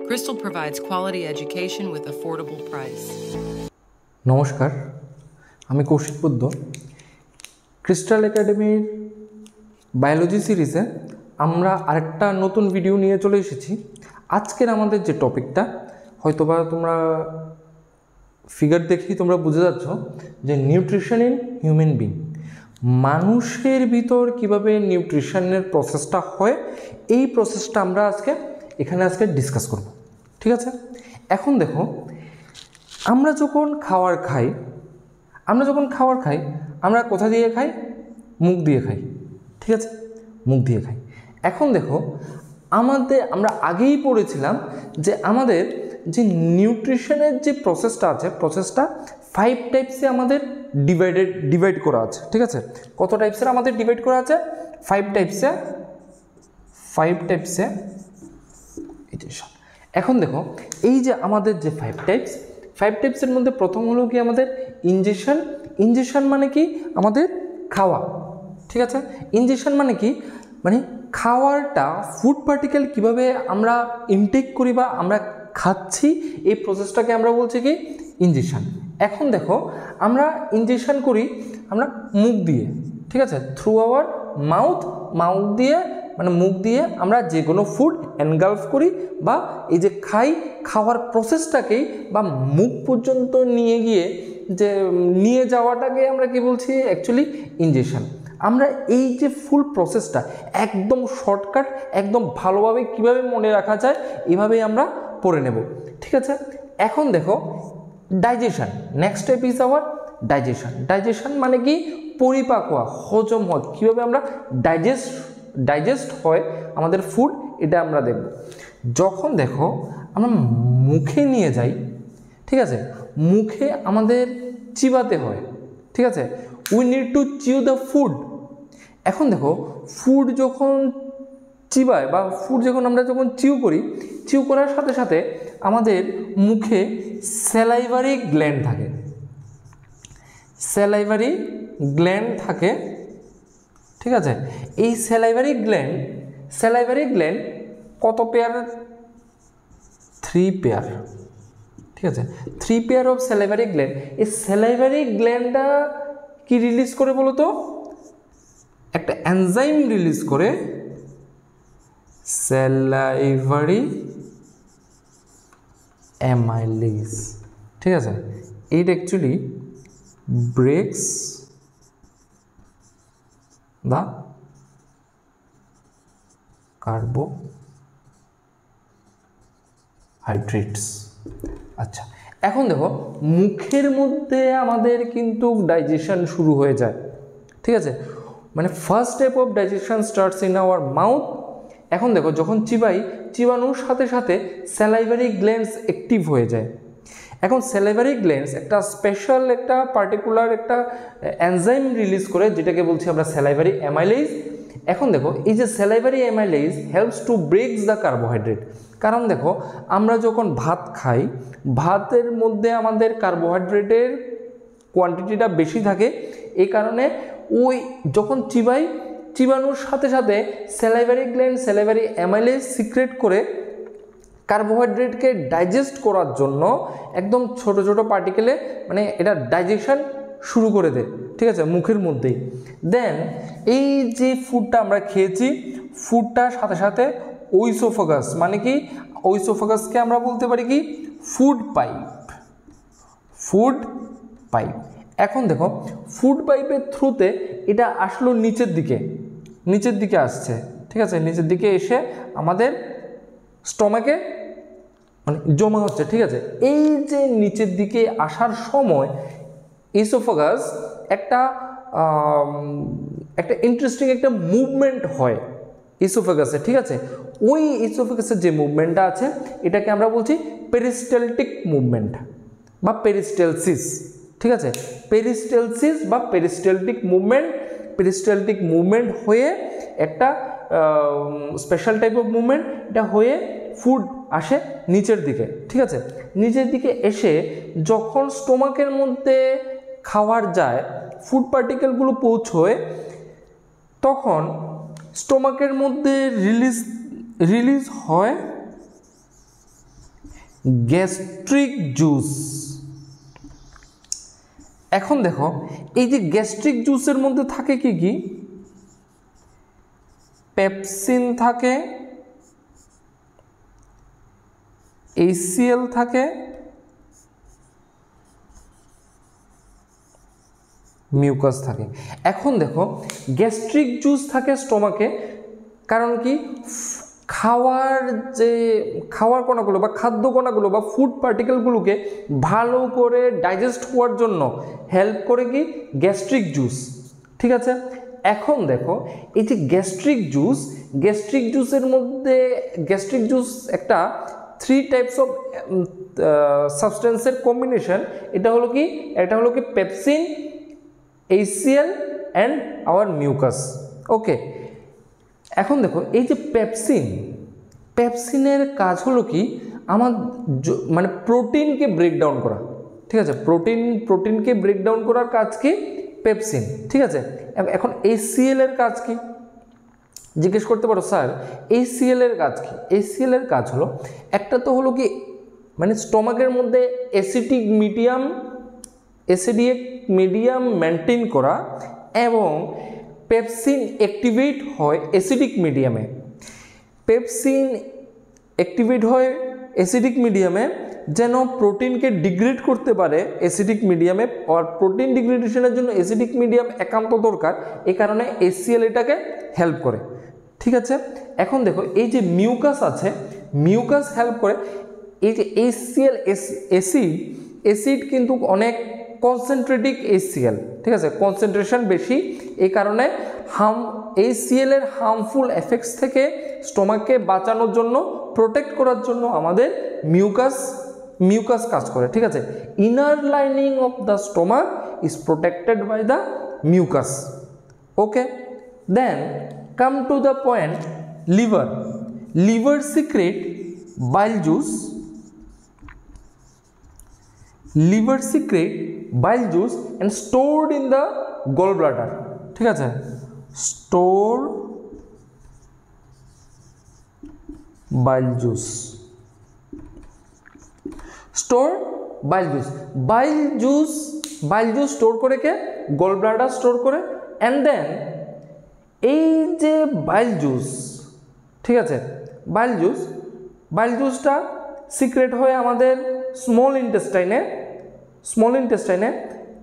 Crystal provides quality education with affordable price. নমস্কার, আমি Kaushik Buddha. Crystal একাডেমির বায়োলজি সিরিজে আমরা আরেকটা নতুন ভিডিও নিয়ে চলে এসেছি। আজকের আমাদের যে টপিকটা হয়তোবা তোমরা ফিগার দেখেই তোমরা বুঝে যাচ্ছ যে নিউট্রিশন ইন হিউম্যান বিং, মানুষের ভিতর কিভাবে নিউট্রিশনের প্রসেসটা হয়, এই প্রসেসটা আমরা এখানে ডিসকাস করব। ঠিক আছে, এখন দেখো, আমরা যখন খাবার খাই আমরা কোথা দিয়ে খাই? মুখ দিয়ে খাই। ঠিক আছে, মুখ দিয়ে খাই। এখন দেখো, আমরা আগেই পড়েছিলাম যে আমাদের যে নিউট্রিশনের যে প্রসেসটা আছে, প্রসেসটা 5 টাইপসে আমাদের ডিভাইড করা আছে। ঠিক আছে, কত টাইপসের আমাদের ডিভাইড করা আছে? 5 টাইপসে। এখন দেখো, এই যে আমাদের যে 5 টাইপসের মধ্যে প্রথম হলো কি আমাদের ইনজেকশন মানে কি? আমাদের খাওয়া। ঠিক আছে, ইনজেকশন মানে কি? মানে খাওয়ারটা ফুড পার্টিকেল কিভাবে আমরা ইনটেক করি বা আমরা খাচ্ছি, এই প্রসেসটাকে আমরা বলছি কি? ইনজেকশন। এখন দেখো, আমরা ইনজেকশন করি আমরা মুখ দিয়ে। ঠিক আছে, থ্রু আওয়ার মাউথ দিয়ে, মানে মুখ দিয়ে আমরা যে কোনো ফুড এনগালফ করি বা এই যে খাওয়ার প্রসেসটাকেই বা মুখ পর্যন্ত নিয়ে যাওয়াটাকে আমরা কি বলছি? Actually injection. আমরা এই যে ফুল প্রসেসটা একদম শর্টকাট, একদম ভালোভাবে কিভাবে মনে রাখা যায় এভাবেই আমরা পড়ে নেব। ঠিক আছে, এখন দেখো digestion. Next step is our digestion মানে কি? পরিপাক হওয়া, হজম হওয়া, কীভাবে আমরা ডাইজেস্ট হয় আমাদের ফুড, এটা আমরা দেখব। যখন দেখো আমরা মুখে নিয়ে যাই, ঠিক আছে, মুখে আমাদের চিবাতে হয়। ঠিক আছে, we need to chew the food. এখন দেখো, ফুড যখন চিবায় বা ফুড আমরা যখন চিউ করার সাথে সাথে আমাদের মুখে স্যালাইভারি গ্ল্যান্ড থাকে। ঠিক আছে, এই স্যালাইভারি গ্ল্যান্ড কত পেয়ার? 3 পেয়ার। ঠিক আছে, 3 পেয়ার অফ স্যালাইভারি গ্ল্যান্ড। এই স্যালাইভারি গ্ল্যান্ডটা কি রিলিজ করে বলো তো? একটা এনজাইম রিলিজ করে, স্যালাইভারি অ্যামাইলেজ। ঠিক আছে, এইটা অ্যাকচুয়ালি ব্রেকস দ্য কার্বোহাইড্রেটস। আচ্ছা, এখন দেখো, মুখের মধ্যে আমাদের কিন্তু ডাইজেশন শুরু হয়ে যায়। ঠিক আছে, মানে first step of digestion starts in our mouth. এখন দেখো, যখন চিবানোর সাথে সাথে স্যালাইভারি গ্ল্যান্ডস অ্যাক্টিভ হয়ে যায়। এখন স্যালাইভারি গ্ল্যান্ডস একটা স্পেশাল একটা পার্টিকুলার একটা এনজাইম রিলিজ করে, যেটাকে বলছি আমরা স্যালাইভারি অ্যামাইলেজ। এখন দেখো, এই যে salivary amylase helps to ব্রেকস the carbohydrate. কারণ দেখো, আমরা যখন ভাত খাই, ভাতের মধ্যে আমাদের কার্বোহাইড্রেটের কোয়ান্টিটিটা বেশি থাকে। এই কারণে ওই যখন চিবানোর সাথে সাথে salivary gland salivary amylase secret করে কার্বোহাইড্রেটকে ডাইজেস্ট করার জন্য একদম ছোট ছোট পার্টিকেলে মানে এটা ডাইজেশন শুরু করে দেয়। ঠিক আছে, মুখের মধ্যেই। দেন এই যে ফুডটা আমরা খেয়েছি, ফুডটার সাথে সাথে ওইসোফাগাস, মানে কি? ওইসোফাগাসকে আমরা বলতে পারি কি? Food pipe. এখন দেখো, ফুড পাইপের থ্রুতে এটা আসলো নিচের দিকে আসছে। ঠিক আছে, নিচের দিকে এসে আমাদের স্টমাকে মানে জমা হচ্ছে। ঠিক আছে, এই যে নিচের দিকে আসার সময় ইসোফাগাস একটা ইন্টারেস্টিং একটা মুভমেন্ট হয় ইসোফাগাসে। ঠিক আছে, ওই ইসোফাগাসের যে মুভমেন্টটা আছে, এটাকে আমরা বলছি পেরিস্টালটিক মুভমেন্ট বা পেরিস্টালসিস। ঠিক আছে, পেরিস্টালসিস বা পেরিস্টালটিক মুভমেন্ট হয়ে একটা স্পেশাল টাইপ অফ মুভমেন্ট, এটা হয়ে ফুড আসে নিচের দিকে। ঠিক আছে, নিচের দিকে এসে যখন স্টোমাকের মধ্যে খাওয়ার যায়, ফুড পার্টিকেলগুলো পৌঁছয়, তখন স্টোমাকের মধ্যে রিলিজ হয় গ্যাস্ট্রিক জুস। এখন দেখো এই যে গ্যাস্ট্রিক জুসের মধ্যে থাকে কি কি, পেপসিন থাকে, HCl থাকে, মিউকাস থাকে। এখন দেখো গ্যাস্ট্রিক জুস থাকে স্টোমাকে, কারণ কি খাওয়ার কণাগুলো বা খাদ্য কণাগুলো বা ফুড পার্টিকেলগুলোকে ভালো করে ডাইজেস্ট হওয়ার জন্য হেল্প করে কি গ্যাস্ট্রিক জুস। ঠিক আছে, এখন দেখো এই যে গ্যাস্ট্রিক জুসের মধ্যে গ্যাস্ট্রিক জুস একটা 3 টাইপস অফ সাবস্টেন্সের কম্বিনেশন। এটা হলো কি pepsin, HCl and our mucus. Okay, এখন দেখো এই যে পেপসিনের কাজ হলো কি আমার মানে প্রোটিনকে ব্রেকডাউন করা। ঠিক আছে, প্রোটিনকে ব্রেকডাউন করার কাজ কি পেপসিন। ঠিক আছে, এখন HCl এর কাজ কি জিজ্ঞেস করতে পারো স্যার, HCl এর কাজ কি? HCl এর কাজ হলো একটা তো হলো কি মানে স্টোমাকের মধ্যে অ্যাসিডিক মিডিয়াম মেনটেন করা, এবং পেপসিন অ্যাক্টিভেট হয় অ্যাসিডিক মিডিয়ামে। যেন প্রোটিনকে ডিগ্রেড করতে পারে অ্যাসিডিক মিডিয়ামে, আর প্রোটিন ডিগ্রেডেশনের জন্য অ্যাসিডিক মিডিয়াম একান্ত দরকার, এই কারণে HCl এটাকে হেল্প করে। ঠিক আছে, এখন দেখো এই যে মিউকাস আছে, মিউকাস হেল্প করে। এই যে HCl অ্যাসিড কিন্তু অনেক কনসেন্ট্রেটিক HCl, ঠিক আছে, কনসেন্ট্রেশন বেশি, এই কারণে HCl এর হার্মফুল এফেক্টস থেকে স্টোমাককে বাঁচানোর জন্য, প্রোটেক্ট করার জন্য আমাদের মিউকাস কাজ করে। ঠিক আছে, inner lining of the stomach is protected by the mucus. Okay, then come to the point, liver secrete bile juice and stored in the gallbladder। ঠিক আছে, স্টোর বাইল জুস স্টোর করে কে গল ব্লাডার স্টোর করে। And then এই যে bile juice, ঠিক আছে, বাইল জুসটা secret হয় আমাদের স্মল ইন্টেস্টাইনে।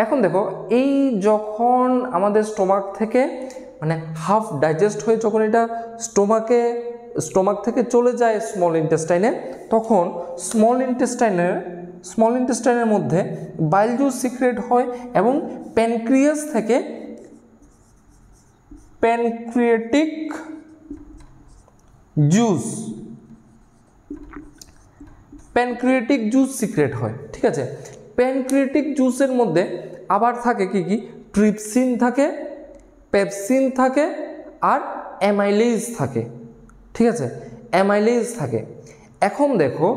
এখন দেখো এই যখন আমাদের স্টোমাক থেকে মানে হাফ ডাইজেস্ট হয়ে যখন এটা স্টোমাক থেকে চলে যায় স্মল ইন্টেস্টাইনে, তখন স্মল ইন্টেস্টাইনের মধ্যে বাইল জুস সিক্রেট হয়, এবং প্যানক্রিয়াস থেকে প্যানক্রিয়েটিক জুস সিক্রেট হয়। ঠিক আছে, প্যানক্রিয়েটিক জুসের মধ্যে আবার থাকে কি ট্রিপসিন থাকে, পেপসিন থাকে, আর অ্যামাইলেজ থাকে। ঠিক আছে, অ্যামাইলেজ থাকে। এখন দেখো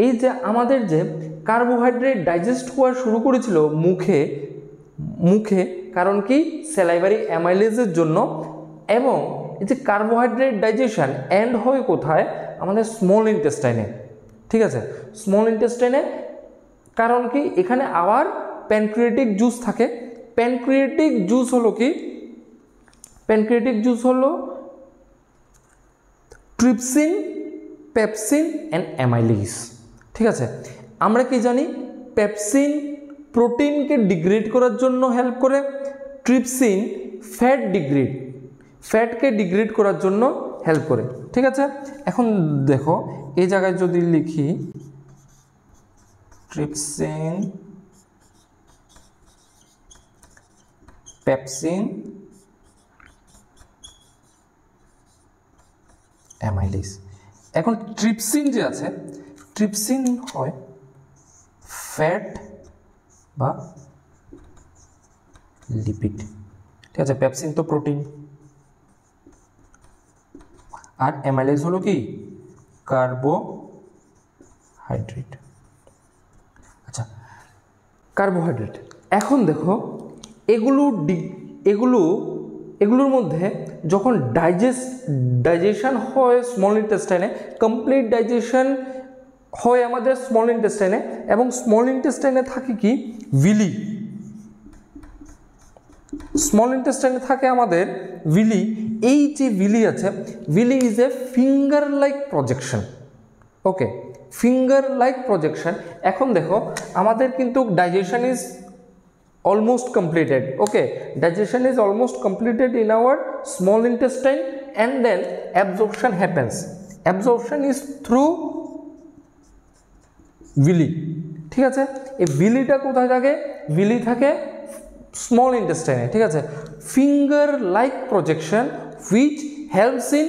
এই যে আমাদের যে কার্বোহাইড্রেট ডাইজেস্ট হওয়া শুরু করেছিল মুখে, কারণ কি স্যালাইভারি অ্যামাইলেজের জন্য, এবং এই যে কার্বোহাইড্রেট ডাইজেশন এন্ড হয় কোথায়, আমাদের স্মল ইন্টেস্টাইনে। ঠিক আছে, স্মল ইন্টেস্টাইনে, কারণ কি এখানে আবার প্যানক্রিয়েটিক জুস থাকে। প্যানক্রিয়েটিক জুস হলো ট্রিপসিন, পেপসিন অ্যান্ড অ্যামাইলেজ। ঠিক আছে, আমরা কি জানি পেপসিন প্রোটিনকে ডিগ্রেড করার জন্য হেল্প করে, ট্রিপসিন ফ্যাটকে ডিগ্রেড করার জন্য হেল্প করে। ঠিক আছে, এখন দেখো এই জায়গায় যদি লিখি ট্রিপসিন, পেপসিন, অ্যামাইলেজ। এখন ট্রিপসিন যে আছে, ট্রিপসিন হয় ফ্যাট বা লিপিড। ঠিক আছে, পেপসিন তো প্রোটিন, আর অ্যামাইলেজ হলো কি কার্বোহাইড্রেট। আচ্ছা, কার্বোহাইড্রেট। এখন দেখো এগুলোর মধ্যে যখন ডাইজেশন হয় স্মল ইন্টেস্টাইনে, কমপ্লিট ডাইজেশন হয় আমাদের স্মল ইন্টেস্টাইনে, এবং স্মল ইন্টেস্টাইনে থাকে কি ভিলি। স্মল ইন্টেস্টাইনে থাকে আমাদের ভিলি। এই যে ভিলি আছে, villi is a finger like projection. Okay, finger like projection. এখন দেখো আমাদের কিন্তু digestion is almost completed. Okay, digestion is almost completed in our small intestine, and then absorption happens. Absorption is through villi. ঠিক আছে, এই ভিলিটা কোথায় থাকে? Villi থাকে স্মল ইন্টেস্টাইনে। ঠিক আছে, finger like projection which helps in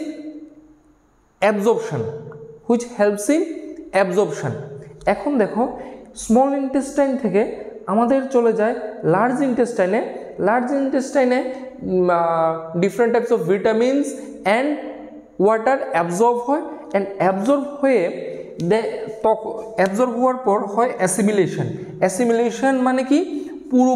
absorption, এখন দেখো স্মল ইন্টেস্টাইন থেকে আমাদের চলে যায় লার্জ ইন্টেস্টাইনে। লার্জ ইন্টেস্টাইনে different types of vitamins and water absorb হয়, অ্যান্ড অ্যাবজর্ব হওয়ার পর হয় অ্যাসিমিলেশন। মানে কি পুরো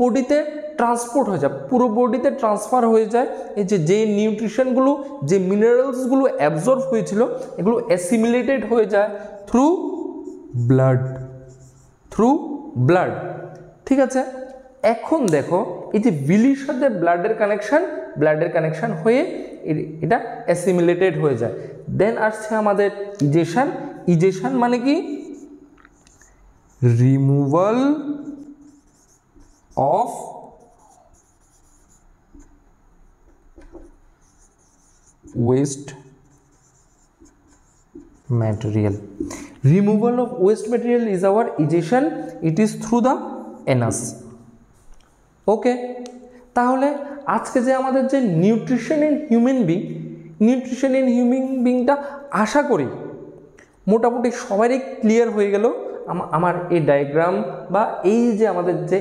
বডিতে ট্রান্সপোর্ট হয়ে যায়, পুরো বডিতে ট্রান্সফার হয়ে যায়। এই যে নিউট্রিশনগুলো, যে মিনারেলসগুলো অ্যাবজর্ব হয়েছিল, এগুলো অ্যাসিমিলেটেড হয়ে যায় থ্রু ব্লাড। ঠিক আছে, এখন দেখো এই যে ভিলির সাথে ব্লাডের কানেকশন হয়ে এটা অ্যাসিমিলেটেড হয়ে যায়। দেন আসছে আমাদের ইজেশন মানে কি removal of waste material. Removal of waste material is our egestion. It is through the anus. ওকে, তাহলে আজকে যে আমাদের যে নিউট্রিশন ইন হিউম্যান বিংটা আশা করি মোটামুটি সবারই ক্লিয়ার হয়ে গেল। আমার এই ডায়াগ্রাম বা এই যে আমাদের যে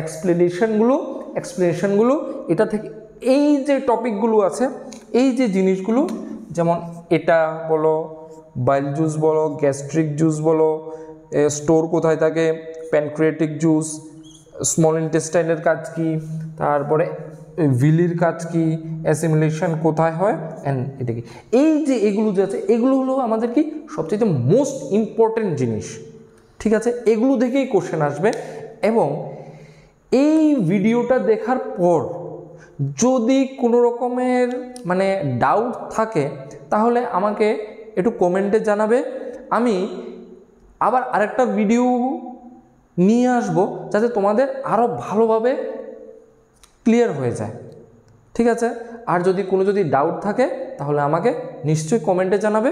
এক্সপ্লেনেশনগুলো এটা থেকে এই যে টপিকগুলো আছে, এই যে জিনিসগুলো, যেমন এটা বলো, বাইল জুস বলো, গ্যাস্ট্রিক জুস বলো, স্টোর কোথায় থাকে, প্যানক্রিয়াটিক জুস, স্মল ইন্টেস্টাইনের কাজ কি, তারপরে ভিলির কাজ কি, অ্যাসিমিলেশন কোথায় হয়, অ্যান্ড এটা কি, এই যে এগুলো যে আছে, এগুলো হলো আমাদের কি সবচেয়ে মোস্ট ইম্পর্টেন্ট জিনিস। ঠিক আছে, এগুলো দেখেই কোশ্চেন আসবে। এবং এই ভিডিওটা দেখার পর যদি কোনো রকমের মানে ডাউট থাকে তাহলে আমাকে একটু কমেন্টে জানাবে। আমি আবার আরেকটা ভিডিও নিয়ে আসবো যাতে তোমাদের আরও ভালোভাবে ক্লিয়ার হয়ে যায়। ঠিক আছে, আর যদি ডাউট থাকে তাহলে আমাকে নিশ্চয়ই কমেন্টে জানাবে।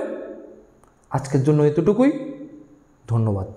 আজকের জন্য এতটুকুই, ধন্যবাদ।